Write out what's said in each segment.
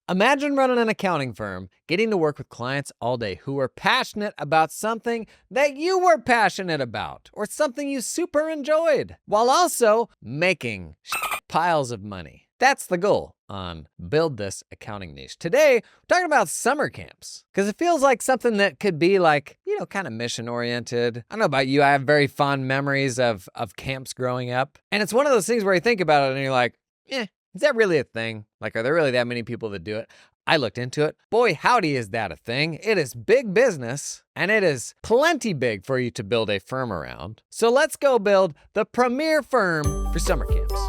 Imagine running an accounting firm, getting to work with clients all day who are passionate about something that you were passionate about, or something you super enjoyed, while also making piles of money. That's the goal on Build This Accounting Niche. Today, we're talking about summer camps, because it feels like something that could be like, kind of mission-oriented. I don't know about you, I have very fond memories of camps growing up. And it's one of those things where you think about it and you're like, is that really a thing? Like, are there really that many people that do it? I looked into it. Boy, howdy, is that a thing. It is big business, and it is plenty big for you to build a firm around. So let's go build the premier firm for summer camps.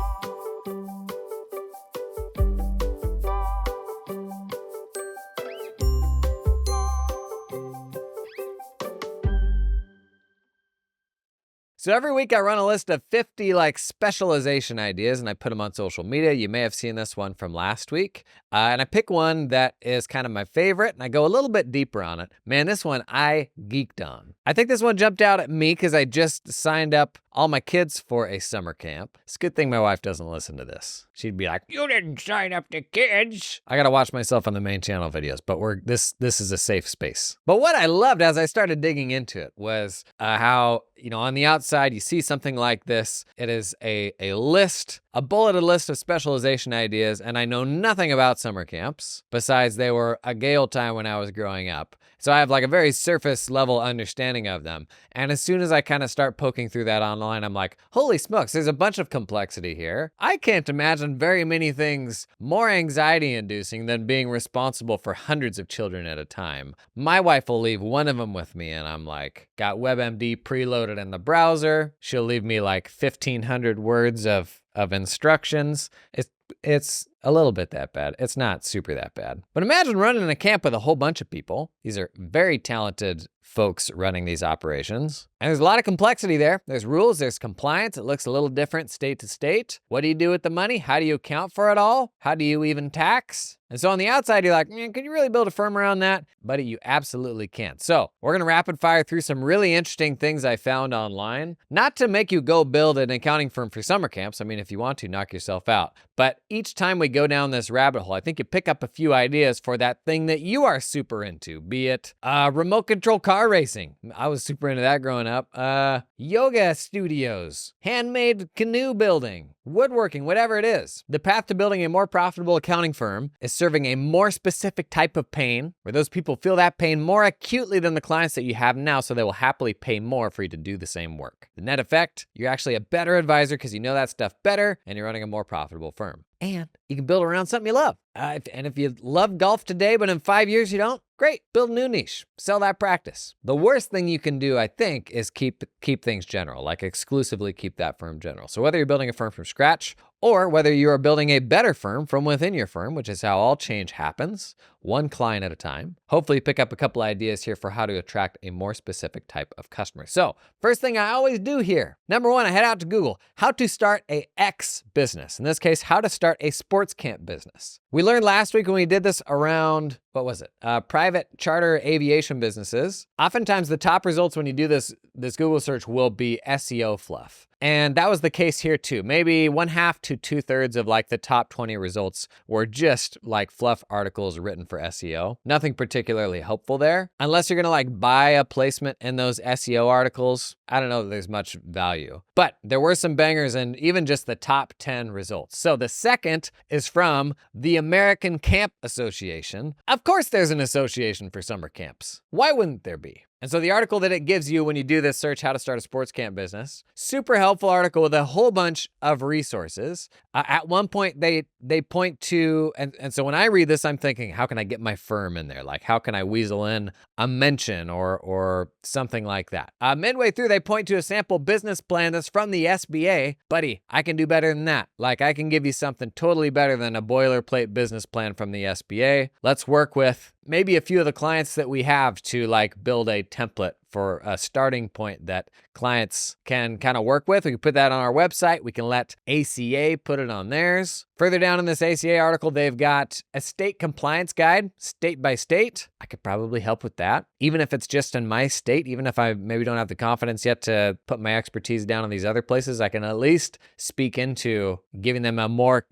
So every week I run a list of 50 specialization ideas and I put them on social media. You may have seen this one from last week. And I pick one that is kind of my favorite and I go a little bit deeper on it. Man, this one I geeked on. I think this one jumped out at me because I just signed up all my kids for a summer camp. It's a good thing my wife doesn't listen to this. She'd be like, "You didn't sign up the kids." I gotta watch myself on the main channel videos, but this is a safe space. But what I loved as I started digging into it was how, on the outside you see something like this. It is a list, a bulleted list of specialization ideas, and I know nothing about summer camps besides they were a gay old time when I was growing up. So I have a very surface level understanding of them. And as soon as I kind of start poking through that online, I'm like, holy smokes, there's a bunch of complexity here. I can't imagine very many things more anxiety inducing than being responsible for hundreds of children at a time. My wife will leave one of them with me and I'm like, got WebMD preloaded in the browser. She'll leave me 1,500 words of instructions. It's a little bit that bad. It's not super that bad. But imagine running a camp with a whole bunch of people. These are very talented folks running these operations. And there's a lot of complexity there. There's rules, there's compliance. It looks a little different state to state. What do you do with the money? How do you account for it all? How do you even tax? And so on the outside, you're like, man, can you really build a firm around that? Buddy, you absolutely can. So we're gonna rapid fire through some really interesting things I found online. Not to make you go build an accounting firm for summer camps. I mean, if you want to, knock yourself out. But each time we go down this rabbit hole, I think you pick up a few ideas for that thing that you are super into, be it remote control car racing. I was super into that growing up. Yoga studios, handmade canoe building, woodworking, whatever it is. The path to building a more profitable accounting firm is serving a more specific type of pain, where those people feel that pain more acutely than the clients that you have now, so they will happily pay more for you to do the same work. The net effect, you're actually a better advisor because you know that stuff better and you're running a more profitable firm. And you can build around something you love. And if you love golf today, but in 5 years you don't, great, build a new niche, sell that practice. The worst thing you can do, I think, is keep things general, exclusively keep that firm general. So whether you're building a firm from scratch or whether you are building a better firm from within your firm, which is how all change happens, one client at a time, hopefully pick up a couple ideas here for how to attract a more specific type of customer. So first thing I always do here, number one, I head out to Google, how to start a X business. In this case, how to start a sports camp business. We learned last week when we did this around, what was it? Private charter aviation businesses. Oftentimes the top results when you do this Google search will be SEO fluff. And that was the case here too. Maybe 1/2 to 2/3 of the top 20 results were just fluff articles written for SEO. Nothing particularly helpful there. Unless you're gonna buy a placement in those SEO articles, I don't know that there's much value. But there were some bangers and even just the top 10 results. So the second is from the American Camp Association. Of course there's an association for summer camps. Why wouldn't there be? And so the article that it gives you when you do this search, how to start a sports camp business, super helpful article with a whole bunch of resources. At one point, they point to, and so when I read this, I'm thinking, how can I get my firm in there? How can I weasel in a mention or something like that? Midway through, they point to a sample business plan that's from the SBA. Buddy, I can do better than that. I can give you something totally better than a boilerplate business plan from the SBA. Let's work with maybe a few of the clients that we have to build a template for a starting point that clients can kind of work with. We can put that on our website. We can let ACA put it on theirs. Further down in this ACA article, they've got a state compliance guide, state by state. I could probably help with that, even if it's just in my state, even if I maybe don't have the confidence yet to put my expertise down in these other places. I can at least speak into giving them a more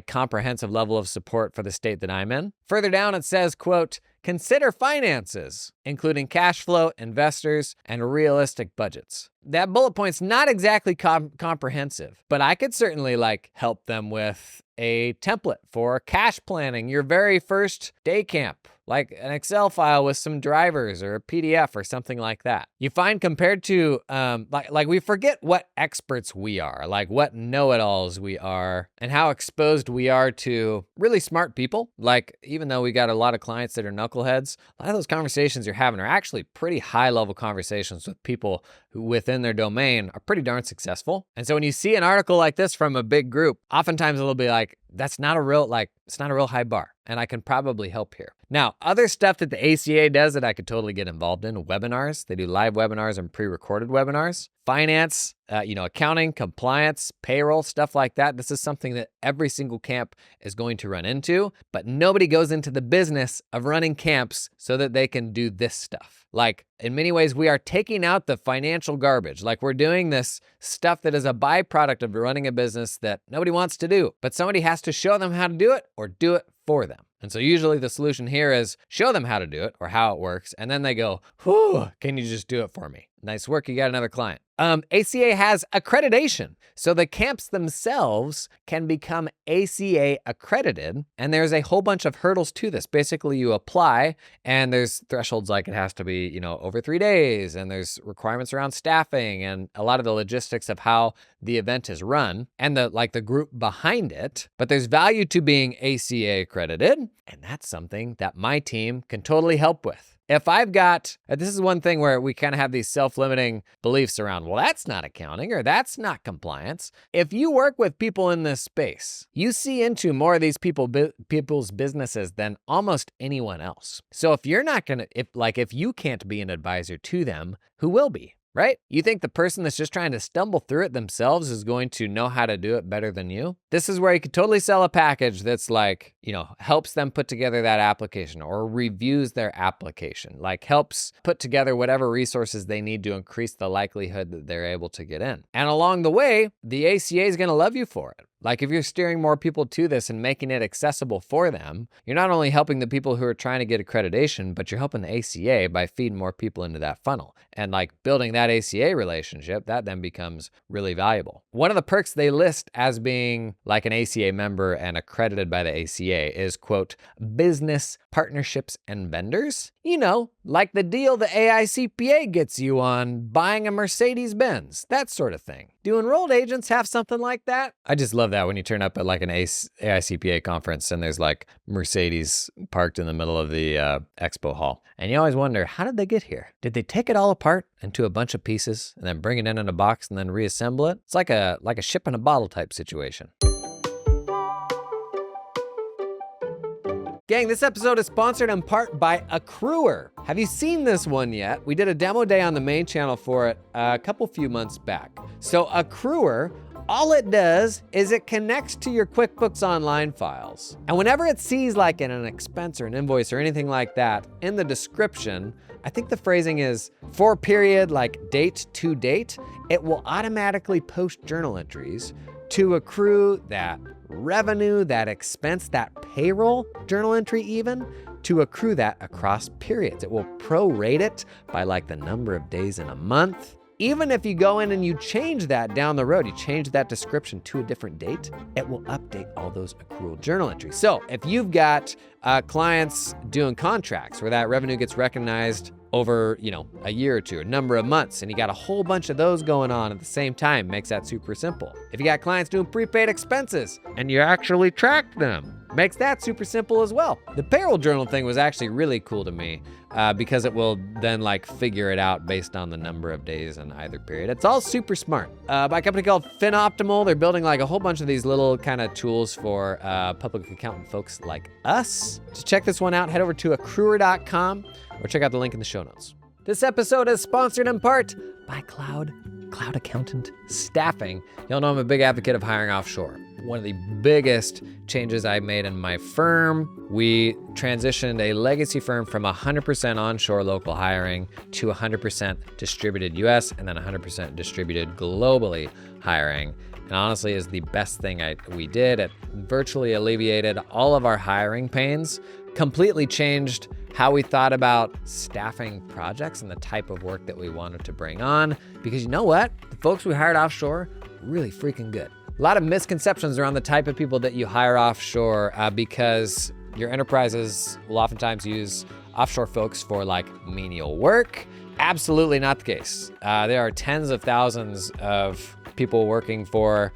comprehensive level of support for the state that I'm in. Further down, it says, quote, consider finances, including cash flow, investors, and realistic budgets. That bullet point's not exactly comprehensive, but I could certainly help them with a template for cash planning your very first day camp, like an Excel file with some drivers or a PDF or something like that. You find compared to, we forget what experts we are, like what know-it-alls we are and how exposed we are to really smart people. Like, even though we got a lot of clients that are knuckleheads, a lot of those conversations you're having are actually pretty high-level conversations with people who within their domain are pretty darn successful. And so when you see an article like this from a big group, oftentimes it'll be like, it's not a real high bar, and I can probably help here. Now, other stuff that the ACA does that I could totally get involved in, webinars. They do live webinars and pre-recorded webinars. Finance, accounting, compliance, payroll, stuff like that. This is something that every single camp is going to run into, but nobody goes into the business of running camps so that they can do this stuff. Like, in many ways, we are taking out the financial garbage. Like, we're doing this stuff that is a byproduct of running a business that nobody wants to do, but somebody has to show them how to do it or do it for them. And so usually the solution here is show them how to do it or how it works. And then they go, whew, can you just do it for me? Nice work, you got another client. ACA has accreditation. So the camps themselves can become ACA accredited. And there's a whole bunch of hurdles to this. Basically, you apply and there's thresholds like it has to be, over 3 days. And there's requirements around staffing and a lot of the logistics of how the event is run and the group behind it. But there's value to being ACA accredited. And that's something that my team can totally help with. If I've got, this is one thing where we kind of have these self-limiting beliefs around, well, that's not accounting or that's not compliance. If you work with people in this space, you see into more of these people's businesses than almost anyone else. So if you're not going to, if you can't be an advisor to them, who will be? Right? You think the person that's just trying to stumble through it themselves is going to know how to do it better than you? This is where you could totally sell a package that's helps them put together that application or reviews their application, helps put together whatever resources they need to increase the likelihood that they're able to get in. And along the way, the ACA is going to love you for it. If you're steering more people to this and making it accessible for them, you're not only helping the people who are trying to get accreditation, but you're helping the ACA by feeding more people into that funnel. And building that ACA relationship, that then becomes really valuable. One of the perks they list as being an ACA member and accredited by the ACA is, quote, business partnerships and vendors. Like the deal the AICPA gets you on buying a Mercedes-Benz, that sort of thing. Do enrolled agents have something like that? I just love that when you turn up at an AICPA conference and there's Mercedes parked in the middle of the expo hall. And you always wonder, how did they get here? Did they take it all apart into a bunch of pieces and then bring it in a box and then reassemble it? It's like a ship in a bottle type situation. Gang, this episode is sponsored in part by Accruer. Have you seen this one yet? We did a demo day on the main channel for it a few months back. So Accruer, all it does is it connects to your QuickBooks Online files. And whenever it sees an expense or an invoice or anything like that in the description, I think the phrasing is for period, date to date, it will automatically post journal entries to accrue that revenue, that expense, that payroll journal entry even, to accrue that across periods. It will prorate it by the number of days in a month. Even if you go in and you change that down the road, you change that description to a different date, it will update all those accrual journal entries. So if you've got clients doing contracts where that revenue gets recognized over, a year or two, a number of months, and you got a whole bunch of those going on at the same time, makes that super simple. If you got clients doing prepaid expenses and you actually track them, makes that super simple as well. The payroll journal thing was actually really cool to me because it will then figure it out based on the number of days in either period. It's all super smart. By a company called FinOptimal, they're building a whole bunch of these little kind of tools for public accountant folks like us. To check this one out, head over to accruer.com or check out the link in the show notes. This episode is sponsored in part by Cloud Accountant Staffing. Y'all know I'm a big advocate of hiring offshore. One of the biggest changes I made in my firm, we transitioned a legacy firm from 100% onshore local hiring to 100% distributed US and then 100% distributed globally hiring. And honestly is the best thing we did. It virtually alleviated all of our hiring pains, completely changed how we thought about staffing projects and the type of work that we wanted to bring on. Because you know what? The folks we hired offshore, really freaking good. A lot of misconceptions around the type of people that you hire offshore because your enterprises will oftentimes use offshore folks for like menial work. Absolutely not the case. There are tens of thousands of people working for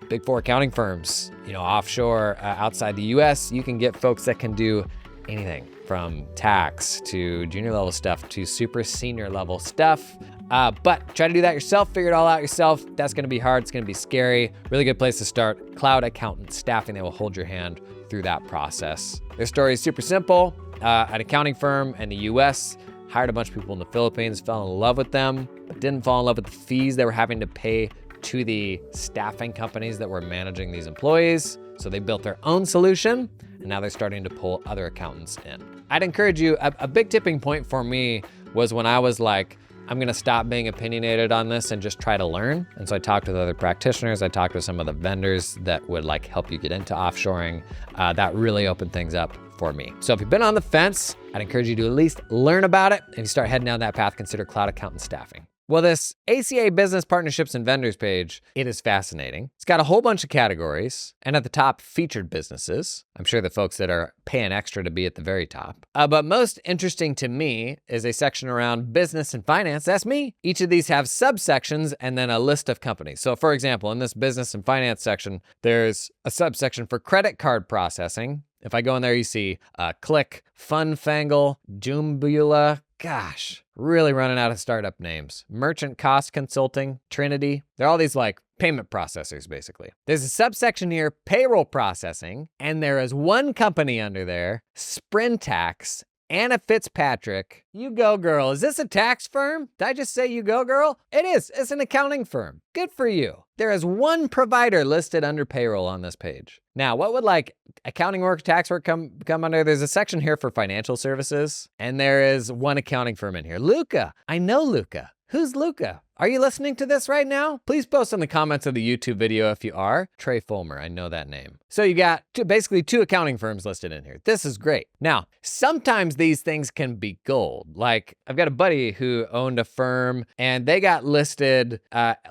Big Four accounting firms, offshore, outside the US. You can get folks that can do anything from tax to junior level stuff to super senior level stuff. But try to do that yourself, figure it all out yourself. That's gonna be hard, it's gonna be scary. Really good place to start. Cloud Accountant Staffing, they will hold your hand through that process. Their story is super simple. An accounting firm in the US hired a bunch of people in the Philippines, fell in love with them, but didn't fall in love with the fees they were having to pay to the staffing companies that were managing these employees. So they built their own solution, and now they're starting to pull other accountants in. I'd encourage you, a big tipping point for me was when I was like, I'm gonna stop being opinionated on this and just try to learn. And so I talked with other practitioners, I talked with some of the vendors that would like help you get into offshoring. That really opened things up for me. So if you've been on the fence, I'd encourage you to at least learn about it. And if you start heading down that path, consider Cloud Accountant Staffing. Well, this ACA Business Partnerships and Vendors page, it is fascinating. It's got a whole bunch of categories, and at the top, featured businesses. I'm sure the folks that are paying extra to be at the very top. But most interesting to me is a section around business and finance. That's me. Each of these have subsections and then a list of companies. So for example, in this business and finance section, there's a subsection for credit card processing. If I go in there, you see Click, Funfangle, Joombula. Gosh, really running out of startup names. Merchant Cost Consulting, Trinity. They're all these like payment processors, basically. There's a subsection here, payroll processing, and there is one company under there, Sprintax, Anna Fitzpatrick. You go, girl. Is this a tax firm? Did I just say you go, girl? It is. It's an accounting firm. Good for you. There is one provider listed under payroll on this page. Now, what would like accounting work, tax work come under? There's a section here for financial services, and there is one accounting firm in here. Luca. I know Luca. Who's Luca? Are you listening to this right now? Please post in the comments of the YouTube video if you are. Trey Fulmer, I know that name. So you got basically two accounting firms listed in here. This is great. Now, sometimes these things can be gold. Like I've got a buddy who owned a firm and they got listed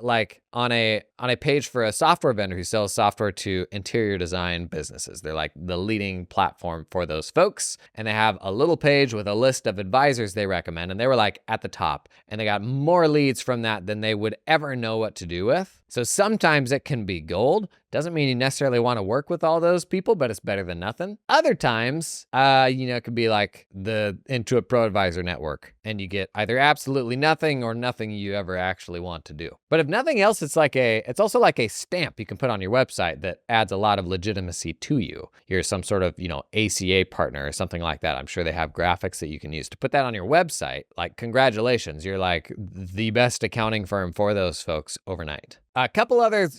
like on a page for a software vendor who sells software to interior design businesses. They're like the leading platform for those folks. And they have a little page with a list of advisors they recommend. And they were like at the top and they got more leads from that than they would ever know what to do with. So sometimes it can be gold. Doesn't mean you necessarily want to work with all those people, but it's better than nothing. Other times, it could be like the Intuit Pro Advisor Network, and you get either absolutely nothing or nothing you ever actually want to do. But if nothing else, it's also like a stamp you can put on your website that adds a lot of legitimacy to you. You're some sort of, ACA partner or something like that. I'm sure they have graphics that you can use to put that on your website. Like, congratulations, you're like the best accounting firm for those folks overnight. A couple other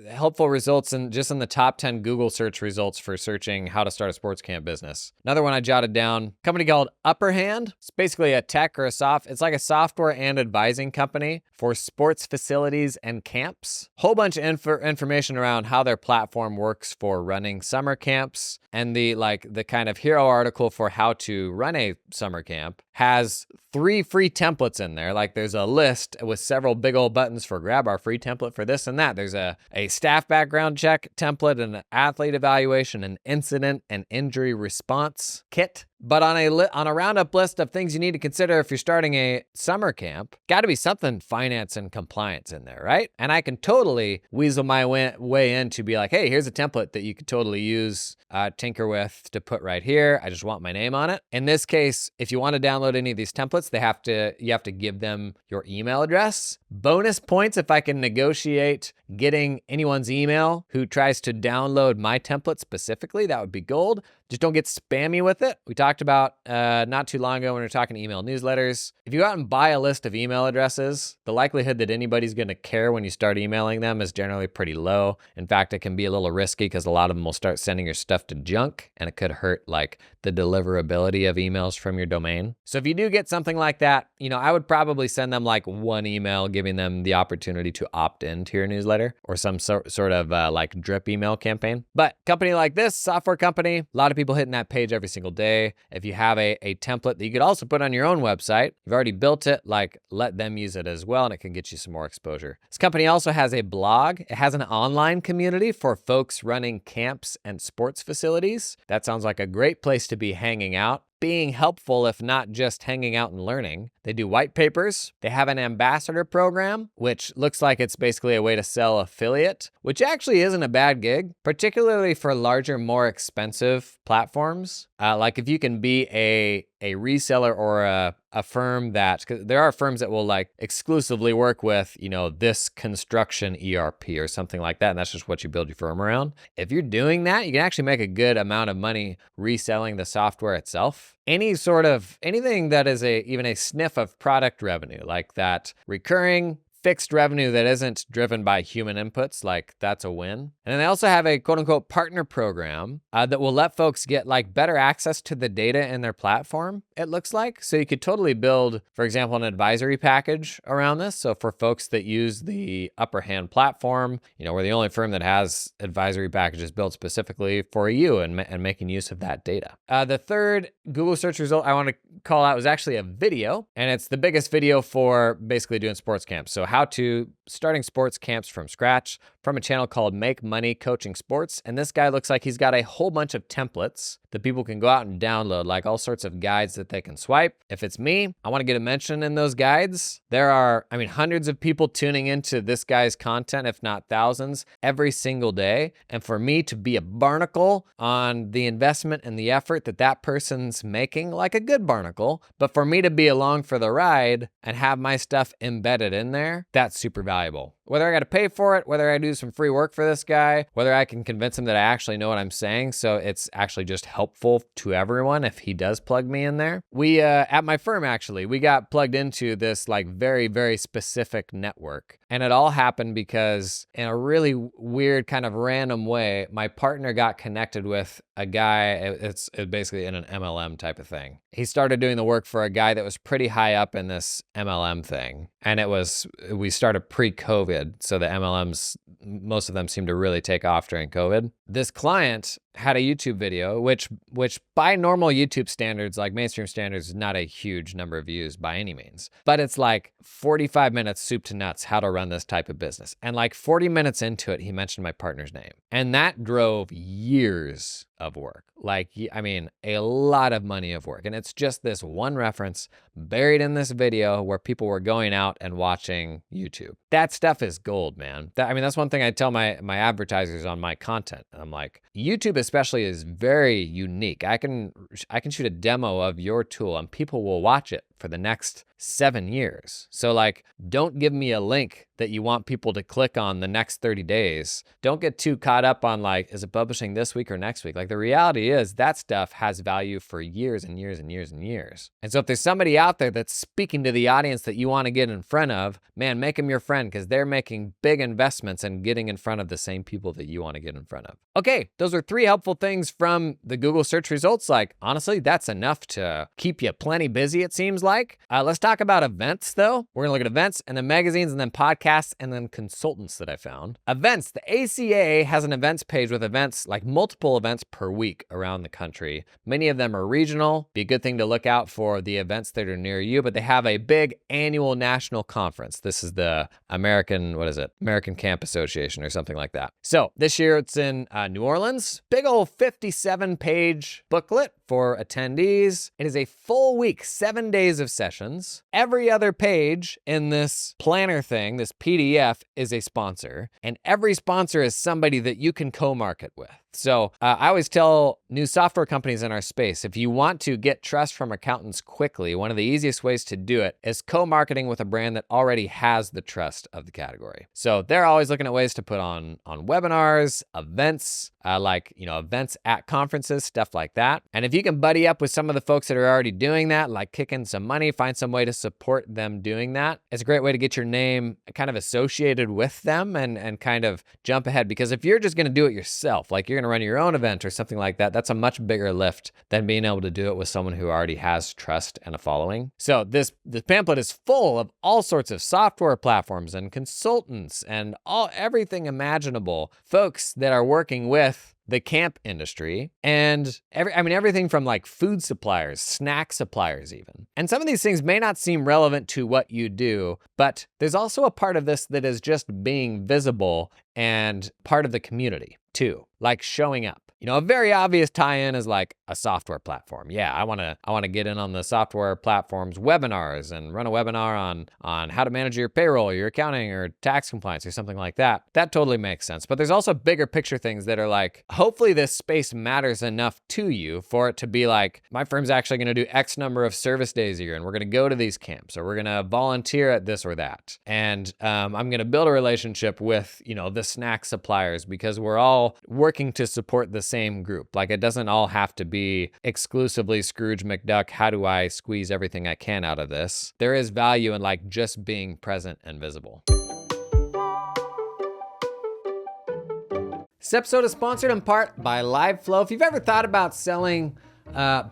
helpful results in the top 10 Google search results for searching how to start a sports camp business. Another one I jotted down, company called Upper Hand. It's basically a tech or it's like a software and advising company for sports facilities and camps. Whole bunch of information around how their platform works for running summer camps, and the kind of hero article for how to run a summer camp has 3 free templates in there. Like there's a list with several big old buttons for grab our free template for this and that. There's a staff background check template, an athlete evaluation, an incident and injury response kit. But on a roundup list of things you need to consider if you're starting a summer camp, got to be something finance and compliance in there, right? And I can totally weasel my way in to be like, hey, here's a template that you could totally use, tinker with to put right here. I just want my name on it. In this case, if you want to download any of these templates, you have to give them your email address. Bonus points if I can negotiate getting anyone's email who tries to download my template specifically. That would be gold. Just don't get spammy with it. We talked about not too long ago when we were talking email newsletters. If you go out and buy a list of email addresses, the likelihood that anybody's going to care when you start emailing them is generally pretty low. In fact, it can be a little risky because a lot of them will start sending your stuff to junk, and it could hurt like the deliverability of emails from your domain. So if you do get something like that, I would probably send them like one email giving them the opportunity to opt into your newsletter or some sort of like drip email campaign. But company like this, software company, a lot of people hitting that page every single day. If you have a template that you could also put on your own website, you've already built it, like let them use it as well, and it can get you some more exposure. This company also has a blog. It has an online community for folks running camps and sports facilities. That sounds like a great place to be hanging out, being helpful, if not just hanging out and learning. They do white papers. They have an ambassador program, which looks like it's basically a way to sell affiliate, which actually isn't a bad gig, particularly for larger, more expensive platforms. Like if you can be a reseller or a firm that, because there are firms that will like exclusively work with, this construction ERP or something like that, and that's just what you build your firm around. If you're doing that, you can actually make a good amount of money reselling the software itself. Anything that is even a sniff of product revenue, like that recurring fixed revenue that isn't driven by human inputs, like that's a win. And then they also have a quote unquote partner program that will let folks get like better access to the data in their platform, it looks like. So you could totally build, for example, an advisory package around this. So for folks that use the Upper Hand platform, we're the only firm that has advisory packages built specifically for you and making use of that data. The third Google search result I want to call out was actually a video, and it's the biggest video for basically doing sports camps. So how to starting sports camps from scratch from a channel called Make Money Coaching Sports. And this guy looks like he's got a whole bunch of templates that people can go out and download, like all sorts of guides that they can swipe. If it's me, I want to get a mention in those guides. There are, hundreds of people tuning into this guy's content, if not thousands, every single day. And for me to be a barnacle on the investment and the effort that person's making, like a good barnacle, but for me to be along for the ride and have my stuff embedded in there, that's super valuable. Whether I got to pay for it, whether I do some free work for this guy, whether I can convince him that I actually know what I'm saying, so it's actually just helpful to everyone if he does plug me in there. We, at my firm actually, we got plugged into this like very, very specific network. And it all happened because in a really weird kind of random way, my partner got connected with a guy, it's basically in an MLM type of thing. He started doing the work for a guy that was pretty high up in this MLM thing. And we started pre-COVID, so the MLMs, most of them seemed to really take off during COVID. This client had a YouTube video, which by normal YouTube standards, like mainstream standards, is not a huge number of views by any means. But it's like 45 minutes soup to nuts, how to run this type of business. And like 40 minutes into it, he mentioned my partner's name. And that drove years of work. Like, a lot of money of work. And it's just this one reference buried in this video where people were going out and watching YouTube. That stuff is gold, man. That's one thing I tell my advertisers on my content. I'm like, YouTube especially is very unique. I can shoot a demo of your tool and people will watch it for the next 7 years. So like, don't give me a link that you want people to click on the next 30 days. Don't get too caught up on like, is it publishing this week or next week? Like the reality is that stuff has value for years and years and years and years. And so if there's somebody out there that's speaking to the audience that you want to get in front of, man, make them your friend because they're making big investments and getting in front of the same people that you want to get in front of. Okay, those are 3 helpful things from the Google search results. Like, honestly, that's enough to keep you plenty busy, it seems like. Let's talk about events though. We're gonna look at events and then magazines and then podcasts and then consultants that I found. Events, the ACA has an events page with events, like multiple events per week around the country. Many of them are regional. Be a good thing to look out for the events that are near you, but they have a big annual national conference. This is the American Camp Association or something like that. So this year it's in New Orleans. Big old 57-page booklet for attendees. It is a full week, 7 days of sessions. Every other page in this planner thing, this PDF, is a sponsor, and every sponsor is somebody that you can co-market with. So I always tell new software companies in our space, if you want to get trust from accountants quickly, one of the easiest ways to do it is co-marketing with a brand that already has the trust of the category. So they're always looking at ways to put on webinars, events, events at conferences, stuff like that. And if you can buddy up with some of the folks that are already doing that, like kick in some money, find some way to support them doing that, it's a great way to get your name kind of associated with them and kind of jump ahead. Because if you're just going to do it yourself, like you're going to run your own event or something like that, that's a much bigger lift than being able to do it with someone who already has trust and a following. So this pamphlet is full of all sorts of software platforms and consultants and everything imaginable, folks that are working with the camp industry and everything from like food suppliers, snack suppliers even. And some of these things may not seem relevant to what you do, but there's also a part of this that is just being visible and part of the community too, like showing up. A very obvious tie-in is like a software platform. Yeah, I want to get in on the software platform's webinars and run a webinar on how to manage your payroll, your accounting, or tax compliance, or something like that. That totally makes sense. But there's also bigger picture things that are like, hopefully this space matters enough to you for it to be like, my firm's actually going to do X number of service days a year, and we're going to go to these camps, or we're going to volunteer at this or that. And I'm going to build a relationship with, the snack suppliers because we're all working to support the same group. Like it doesn't all have to be exclusively Scrooge McDuck, how do I squeeze everything I can out of this? There is value in like just being present and visible. This episode is sponsored in part by LiveFlow. If you've ever thought about selling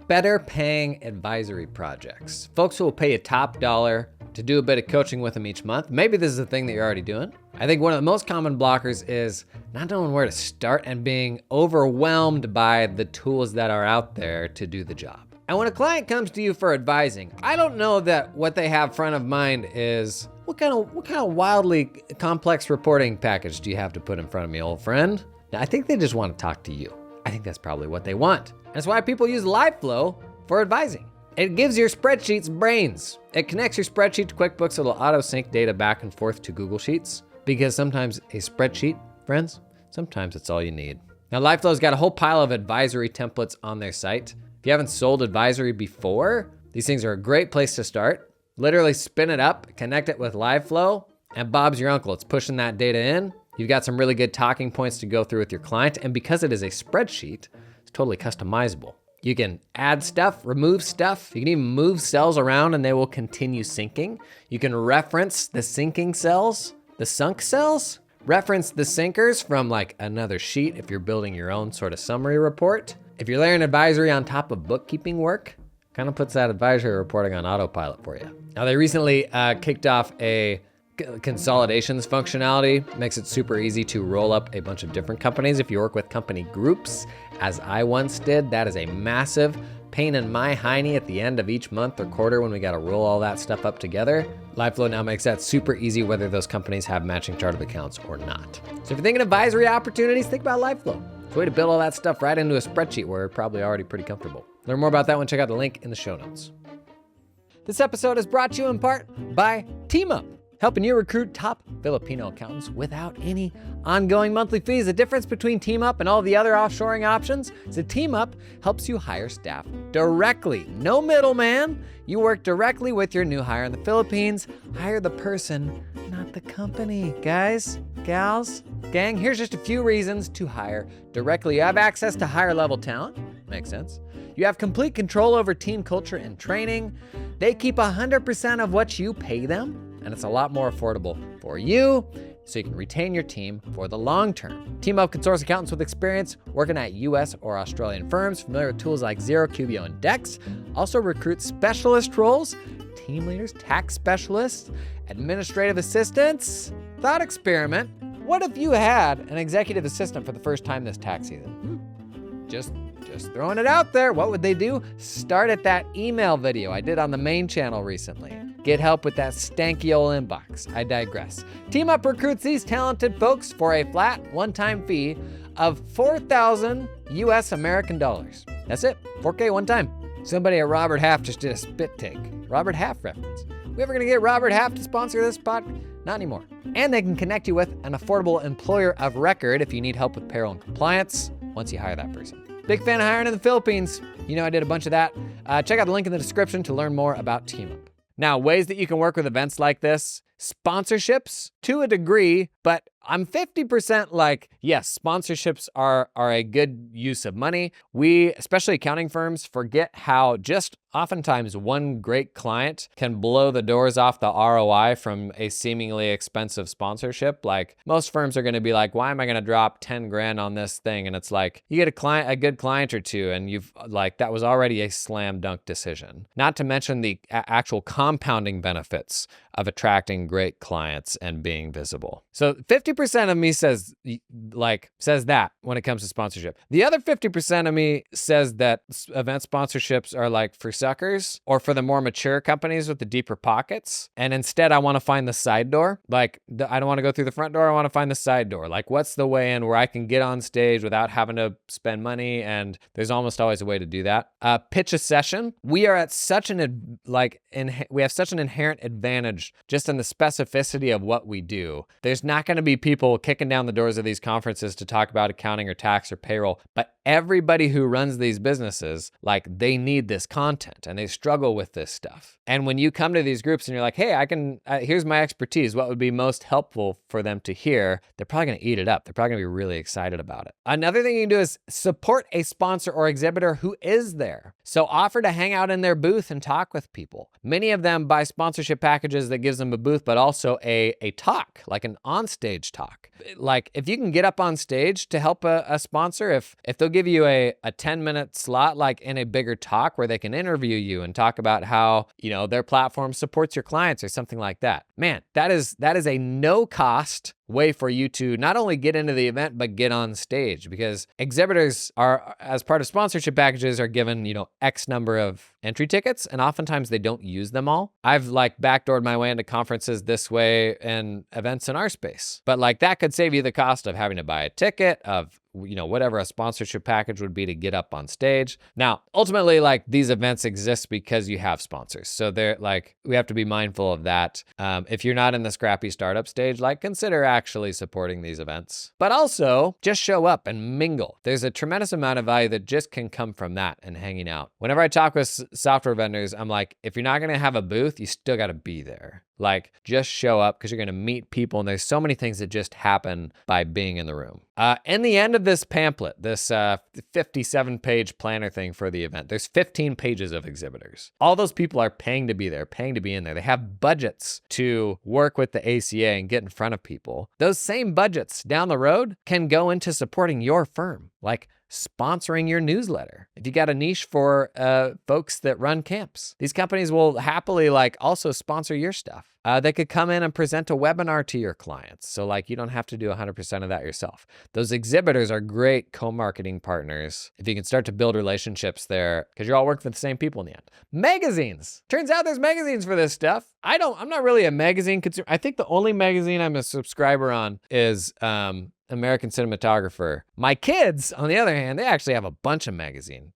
better paying advisory projects, folks who will pay you top dollar to do a bit of coaching with them each month, maybe this is a thing that you're already doing. I think one of the most common blockers is not knowing where to start and being overwhelmed by the tools that are out there to do the job. And when a client comes to you for advising, I don't know that what they have front of mind is, what kind of wildly complex reporting package do you have to put in front of me, old friend? Now, I think they just want to talk to you. I think that's probably what they want. And that's why people use LiveFlow for advising. It gives your spreadsheets brains. It connects your spreadsheet to QuickBooks. It'll auto-sync data back and forth to Google Sheets. Because sometimes a spreadsheet, friends, sometimes it's all you need. Now, LiveFlow's got a whole pile of advisory templates on their site. If you haven't sold advisory before, these things are a great place to start. Literally spin it up, connect it with LiveFlow, and Bob's your uncle. It's pushing that data in. You've got some really good talking points to go through with your client. And because it is a spreadsheet, it's totally customizable. You can add stuff, remove stuff. You can even move cells around and they will continue syncing. You can reference the syncing cells, the sunk cells, reference the sinkers from like another sheet if you're building your own sort of summary report. If you're layering advisory on top of bookkeeping work, kind of puts that advisory reporting on autopilot for you. Now they recently kicked off a consolidations functionality. Makes it super easy to roll up a bunch of different companies. If you work with company groups, as I once did, that is a massive pain in my hiney at the end of each month or quarter when we got to roll all that stuff up together. LiveFlow now makes that super easy whether those companies have matching chart of accounts or not. So if you're thinking advisory opportunities, think about LiveFlow. It's a way to build all that stuff right into a spreadsheet where you're probably already pretty comfortable. Learn more about that one, check out the link in the show notes. This episode is brought to you in part by TeamUp, helping you recruit top Filipino accountants without any ongoing monthly fees. The difference between TeamUp and all the other offshoring options is that TeamUp helps you hire staff directly. No middleman. You work directly with your new hire in the Philippines. Hire the person, not the company. Guys, gals, gang, here's just a few reasons to hire directly. You have access to higher level talent. Makes sense. You have complete control over team culture and training. They keep 100% of what you pay them, and it's a lot more affordable for you, so you can retain your team for the long term. TeamUp can source accountants with experience working at US or Australian firms, familiar with tools like Xero, Cubio, and Dex. Also recruit specialist roles, team leaders, tax specialists, administrative assistants. Thought experiment. What if you had an executive assistant for the first time this tax season? Just throwing it out there. What would they do? Start at that email video I did on the main channel recently. Get help with that stanky old inbox. I digress. TeamUp recruits these talented folks for a flat one-time fee of $4,000 US American dollars. That's it, 4K one time. Somebody at Robert Half just did a spit take. Robert Half reference. We ever gonna get Robert Half to sponsor this podcast? Not anymore. And they can connect you with an affordable employer of record if you need help with payroll and compliance. once you hire that person. Big fan of hiring in the Philippines. You know, I did a bunch of that. Check out the link in the description to learn more about TeamUp. Now, ways that you can work with events like this: sponsorships to a degree, but I'm 50% like, yes, sponsorships are a good use of money. We, especially accounting firms, forget how just oftentimes one great client can blow the doors off the ROI from a seemingly expensive sponsorship. Like, most firms are gonna be like, why am I gonna drop 10 grand on this thing? And it's like, you get a good client or two, and you've like, that was already a slam dunk decision. Not to mention the actual compounding benefits of attracting great clients and being visible. So 50% of me says that when it comes to sponsorship. The other 50% of me says that event sponsorships are like for suckers or for the more mature companies with the deeper pockets. And instead, I want to find the side door. Like, I don't want to go through the front door. I want to find the side door. Like, what's the way in where I can get on stage without having to spend money? And there's almost always a way to do that. Pitch a session. We are at such we have such an inherent advantage just in the specificity of what we do. There's not going to be people kicking down the doors of these conferences to talk about accounting or tax or payroll, but everybody who runs these businesses, like, they need this content and they struggle with this stuff. And when you come to these groups and you're like, hey, here's my expertise, what would be most helpful for them to hear? They're probably going to eat it up. They're probably going to be really excited about it. Another thing you can do is support a sponsor or exhibitor who is there. So offer to hang out in their booth and talk with people. Many of them buy sponsorship packages that gives them a booth, but also a talk, like an onstage talk. Like, if you can get up on stage to help a sponsor, if they'll give you a 10-minute slot, like in a bigger talk where they can interview you and talk about how, you know, their platform supports your clients or something like that. Man, that is a no cost way for you to not only get into the event, but get on stage, because exhibitors are, as part of sponsorship packages, are given, you know, X number of entry tickets, and oftentimes they don't use them all. I've like backdoored my way into conferences this way and events in our space, but like that could save you the cost of having to buy a ticket, of, you know, whatever a sponsorship package would be to get up on stage. Now, ultimately, like, these events exist because you have sponsors. So they're like, we have to be mindful of that. If you're not in the scrappy startup stage, like, consider actually supporting these events. But also, just show up and mingle. There's a tremendous amount of value that just can come from that and hanging out. Whenever I talk with software vendors, I'm like, if you're not gonna have a booth, you still gotta be there. Like, just show up, because you're going to meet people, and there's so many things that just happen by being in the room. In the end of this pamphlet, this 57-page planner thing for the event, there's 15 pages of exhibitors. All those people are paying to be there, paying to be in there. They have budgets to work with the ACA and get in front of people. Those same budgets down the road can go into supporting your firm, like sponsoring your newsletter. If you got a niche for folks that run camps, these companies will happily like also sponsor your stuff. They could come in and present a webinar to your clients. So like, you don't have to do 100% of that yourself. Those exhibitors are great co-marketing partners if you can start to build relationships there, because you're all working with the same people in the end. Magazines. Turns out there's magazines for this stuff. I'm not really a magazine consumer. I think the only magazine I'm a subscriber on is American Cinematographer. My kids, on the other hand, they actually have a bunch of magazines.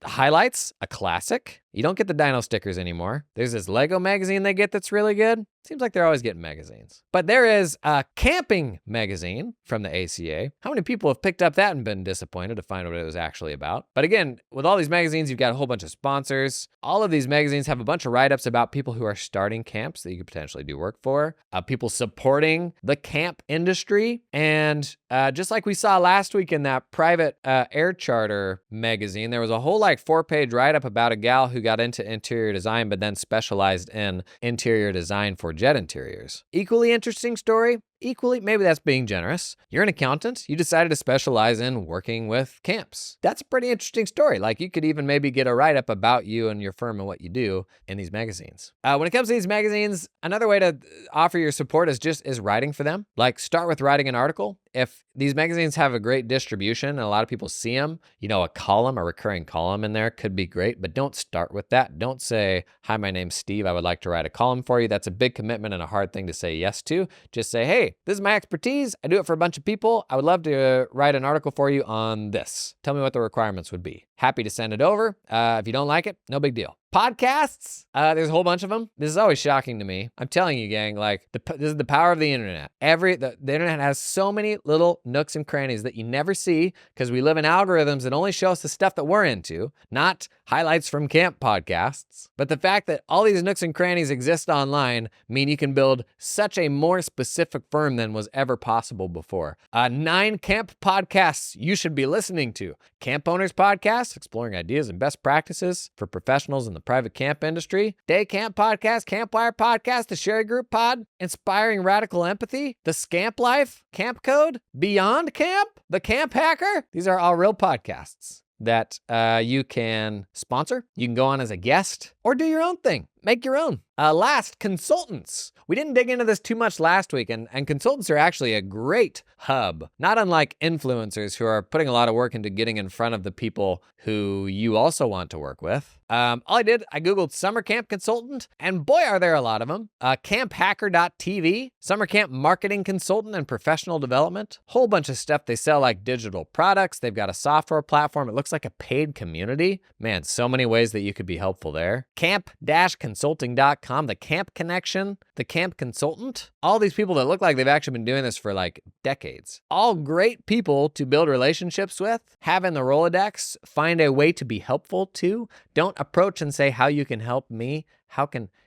Highlights, a classic. You don't get the dino stickers anymore. There's this Lego magazine they get that's really good. Seems like they're always getting magazines. But there is a camping magazine from the ACA. How many people have picked up that and been disappointed to find what it was actually about? But again, with all these magazines, you've got a whole bunch of sponsors. All of these magazines have a bunch of write-ups about people who are starting camps that you could potentially do work for, people supporting the camp industry. And just like we saw last week in that private air charter magazine, there was a whole like 4-page write-up about a gal who got into interior design, but then specialized in interior design for jet interiors. Equally interesting story. Maybe that's being generous. You're an accountant. You decided to specialize in working with camps. That's a pretty interesting story. Like, you could even maybe get a write-up about you and your firm and what you do in these magazines. When it comes to these magazines, another way to offer your support is writing for them. Like, start with writing an article. If these magazines have a great distribution and a lot of people see them, you know, a recurring column in there could be great, but don't start with that. Don't say, hi, my name's Steve. I would like to write a column for you. That's a big commitment and a hard thing to say yes to. Just say, hey, this is my expertise. I do it for a bunch of people. I would love to write an article for you on this. Tell me what the requirements would be. Happy to send it over. If you don't like it, no big deal. Podcasts, there's a whole bunch of them. This is always shocking to me. I'm telling you, gang, like this is the power of the internet. The internet has so many little nooks and crannies that you never see because we live in algorithms that only show us the stuff that we're into, not highlights from camp podcasts. But the fact that all these nooks and crannies exist online mean you can build such a more specific firm than was ever possible before. 9 camp podcasts you should be listening to. Camp Owners Podcast, exploring ideas and best practices for professionals in the private camp industry. Day Camp Podcast, Campwire Podcast, the Sherry Group Pod, Inspiring Radical Empathy, The Scamp Life, Camp Code, Beyond Camp, The Camp Hacker. These are all real podcasts that you can sponsor. You can go on as a guest or do your own thing. Make your own. Last, consultants. We didn't dig into this too much last week, and consultants are actually a great hub, not unlike influencers who are putting a lot of work into getting in front of the people who you also want to work with. All I did, I Googled summer camp consultant, and boy, are there a lot of them. Camphacker.tv, summer camp marketing consultant and professional development. Whole bunch of stuff. They sell like digital products. They've got a software platform. It looks like a paid community. Man, so many ways that you could be helpful there. Camp-consulting.com, the Camp Connection, the Camp Consultant. All these people that look like they've actually been doing this for like decades. All great people to build relationships with, have in the Rolodex, find a way to be helpful to. Don't approach and say, how you can help me.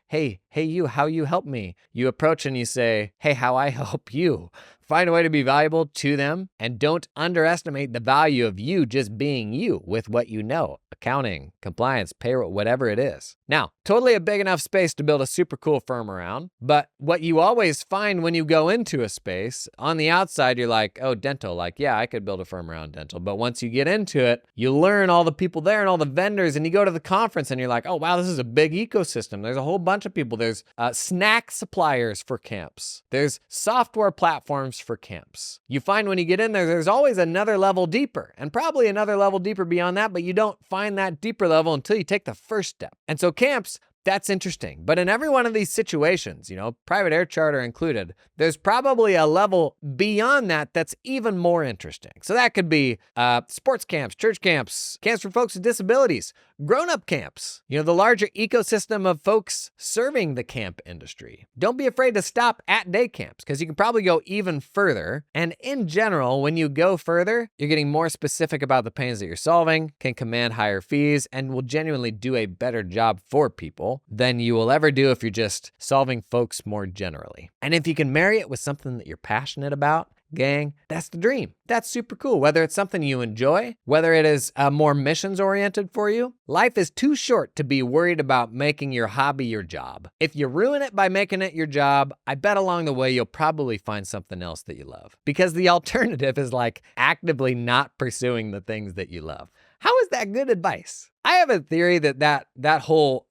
Hey, you, how you help me. You approach and you say, hey, how I help you. Find a way to be valuable to them, and don't underestimate the value of you just being you with what you know. Accounting, compliance, payroll, whatever it is. Now, totally a big enough space to build a super cool firm around, but what you always find when you go into a space, on the outside, you're like, oh, dental, like, yeah, I could build a firm around dental. But once you get into it, you learn all the people there and all the vendors, and you go to the conference and you're like, oh, wow, this is a big ecosystem. There's a whole bunch of people. There's snack suppliers for camps. There's software platforms for camps. You find when you get in there, there's always another level deeper, and probably another level deeper beyond that, but you don't find that deeper level until you take the first step. And so camps, that's interesting. But in every one of these situations, private air charter included, there's probably a level beyond that that's even more interesting. So that could be sports camps, church camps, camps for folks with disabilities, grown-up camps, the larger ecosystem of folks serving the camp industry. Don't be afraid to stop at day camps because you can probably go even further. And in general, when you go further, you're getting more specific about the pains that you're solving, can command higher fees, and will genuinely do a better job for people than you will ever do if you're just solving folks more generally. And if you can marry it with something that you're passionate about, gang, that's the dream. That's super cool. Whether it's something you enjoy, whether it is more missions oriented for you, life is too short to be worried about making your hobby your job. If you ruin it by making it your job, I bet along the way you'll probably find something else that you love. Because the alternative is like actively not pursuing the things that you love. How is that good advice? I have a theory that whole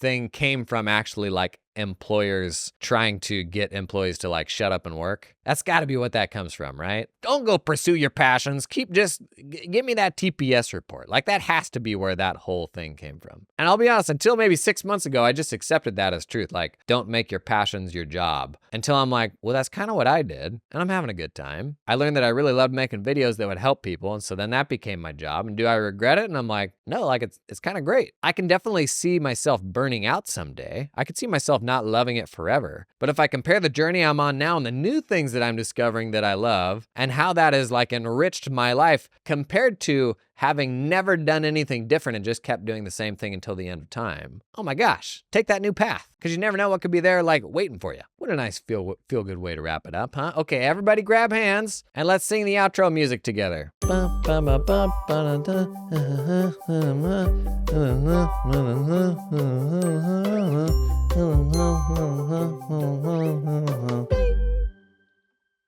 thing came from actually like employers trying to get employees to like shut up and work. That's got to be what that comes from, right? Don't go pursue your passions. Give me that TPS report. Like that has to be where that whole thing came from. And I'll be honest, until maybe 6 months ago, I just accepted that as truth. Like, don't make your passions your job. Until I'm like, well, that's kind of what I did. And I'm having a good time. I learned that I really loved making videos that would help people. And so then that became my job. And do I regret it? And I'm like, no, like it's kind of great. I can definitely see myself burning out someday. I could see myself not loving it forever. But if I compare the journey I'm on now and the new things that I'm discovering that I love and how that has like enriched my life compared to having never done anything different and just kept doing the same thing until the end of time. Oh my gosh, take that new path because you never know what could be there like waiting for you. What a nice feel good way to wrap it up, huh? Okay, everybody grab hands and let's sing the outro music together.